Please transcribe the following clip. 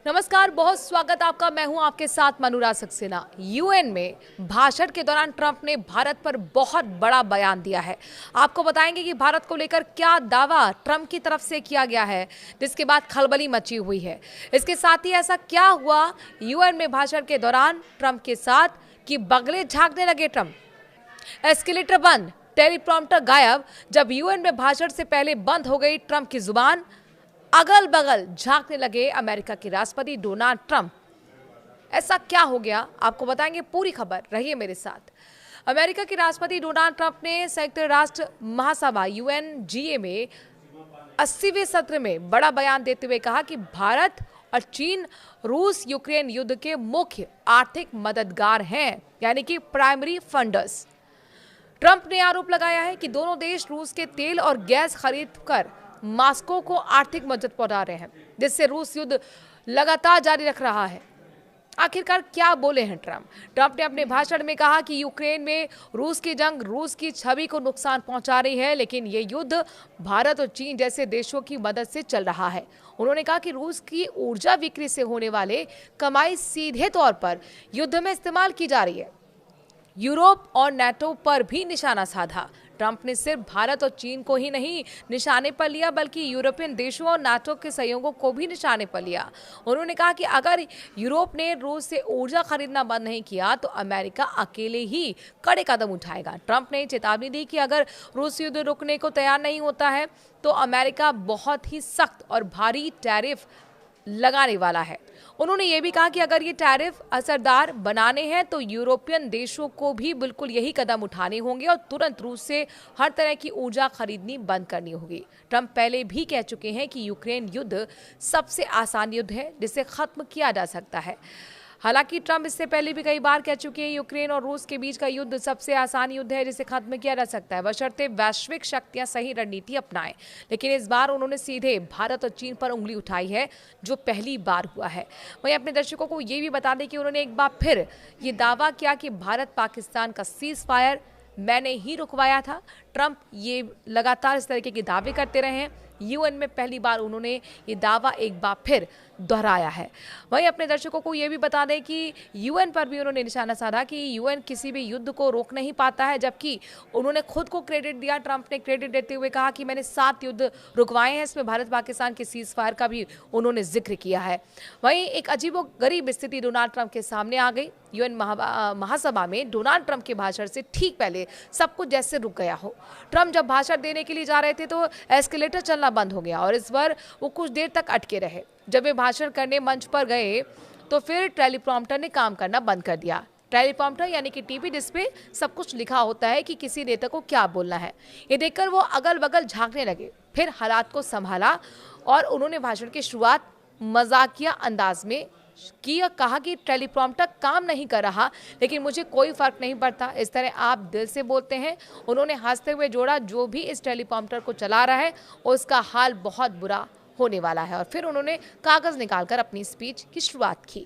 नमस्कार, बहुत स्वागत आपका। मैं हूं आपके साथ मनुराग सक्सेना। यूएन में भाषण के दौरान ट्रंप ने भारत पर बहुत बड़ा बयान दिया है। आपको बताएंगे कि भारत को लेकर क्या दावा ट्रंप की तरफ से किया गया है, जिसके बाद खलबली मची हुई है। इसके साथ ही ऐसा क्या हुआ यूएन में भाषण के दौरान ट्रंप के साथ कि बगले झांकने लगे ट्रंप। एस्केलेटर बंद, टेलीप्रॉम्प्टर गायब। जब यूएन में भाषण से पहले बंद हो गई ट्रंप की जुबान, अगल बगल झांकने लगे अमेरिका के राष्ट्रपति डोनाल्ड ट्रंप। ऐसा क्या हो गया, आपको बताएंगे पूरी खबर, रहिए मेरे साथ। अमेरिका के राष्ट्रपति डोनाल्ड ट्रंप ने संयुक्त राष्ट्र महासभा यूएनजीए में 80वें सत्र में बड़ा बयान देते हुए कहा कि भारत और चीन रूस यूक्रेन युद्ध के मुख्य आर्थिक मददगार हैं, यानी कि प्राइमरी फंडर्स। ट्रंप ने आरोप लगाया है कि दोनों देश रूस के तेल और गैस खरीद कर मॉस्को को आर्थिक मदद पहुंचा रहे हैं, जिससे रूस युद्ध लगातार जारी रख रहा है। आखिरकार क्या बोले हैं ट्रंप? ट्रंप ने अपने भाषण में कहा कि यूक्रेन में रूस की जंग रूस की छवि को नुकसान पहुंचा रही है, लेकिन ये युद्ध भारत और चीन जैसे देशों की मदद से चल रहा है। उन्होंने कहा कि रूस की ऊर्जा बिक्री से होने वाले कमाई सीधे तौर पर युद्ध में इस्तेमाल की जा रही है। यूरोप और नाटो पर भी निशाना साधा। ट्रंप ने सिर्फ भारत और चीन को ही नहीं निशाने पर लिया, बल्कि यूरोपियन देशों और नाटो के सहयोगों को भी निशाने पर लिया। उन्होंने कहा कि अगर यूरोप ने रूस से ऊर्जा खरीदना बंद नहीं किया तो अमेरिका अकेले ही कड़े कदम उठाएगा। ट्रंप ने चेतावनी दी कि अगर रूस युद्ध रुकने को तैयार नहीं होता है तो अमेरिका बहुत ही सख्त और भारी टैरिफ लगाने वाला है। उन्होंने ये भी कहा कि अगर ये टैरिफ असरदार बनाने हैं तो यूरोपियन देशों को भी बिल्कुल यही कदम उठाने होंगे और तुरंत रूस से हर तरह की ऊर्जा खरीदनी बंद करनी होगी। ट्रंप पहले भी कह चुके हैं कि यूक्रेन युद्ध सबसे आसान युद्ध है जिसे खत्म किया जा सकता है। हालांकि ट्रंप इससे पहले भी कई बार कह चुके हैं यूक्रेन और रूस के बीच का युद्ध सबसे आसान युद्ध है जिसे खत्म किया जा सकता है, बशर्ते वैश्विक शक्तियां सही रणनीति अपनाएं। लेकिन इस बार उन्होंने सीधे भारत और चीन पर उंगली उठाई है, जो पहली बार हुआ है। वहीं अपने दर्शकों को ये भी बता दें कि उन्होंने एक बार फिर ये दावा किया कि भारत पाकिस्तान का सीज फायर मैंने ही रुकवाया था। ट्रंप ये लगातार इस तरीके के दावे करते रहे हैं। यूएन में पहली बार उन्होंने ये दावा एक बार फिर दोहराया है। वहीं अपने दर्शकों को ये भी बता दें कि यूएन पर भी उन्होंने निशाना साधा कि यूएन किसी भी युद्ध को रोक नहीं पाता है, जबकि उन्होंने खुद को क्रेडिट दिया। ट्रंप ने क्रेडिट देते हुए कहा कि मैंने 7 युद्ध रुकवाए हैं, इसमें भारत पाकिस्तान के सीज फायर का भी उन्होंने जिक्र किया है। वहीं एक अजीबोगरीब स्थिति डोनाल्ड ट्रंप के सामने आ गई। यूएन महासभा में डोनाल्ड ट्रंप के भाषण से ठीक पहले सब कुछ जैसे रुक गया हो। ट्रंप जब भाषण देने के लिए जा रहे थे तो एस्केलेटर चलना बंद हो गया और इस बार वो कुछ देर तक अटके रहे। जब वे भाषण करने मंच पर गए तो फिर टेलीप्रॉम्प्टर ने काम करना बंद कर दिया। टेलीप्रॉम्प्टर यानी कि टीवी डिस्प्ले सब कुछ लिखा होता है कि किसी नेता को क्या बोलना है। ये देखकर वो अगल बगल झांकने लगे। फिर हालात को संभाला और उन्होंने भाषण की शुरुआत मजाकिया अंदाज में की और कहा कि टेलीप्रॉम्प्टर काम नहीं कर रहा, लेकिन मुझे कोई फर्क नहीं पड़ता, इस तरह आप दिल से बोलते हैं। उन्होंने हंसते हुए जोड़ा, जो भी इस टेलीप्रॉम्प्टर को चला रहा है उसका हाल बहुत बुरा होने वाला है। और फिर उन्होंने कागज निकालकर अपनी स्पीच की शुरुआत की।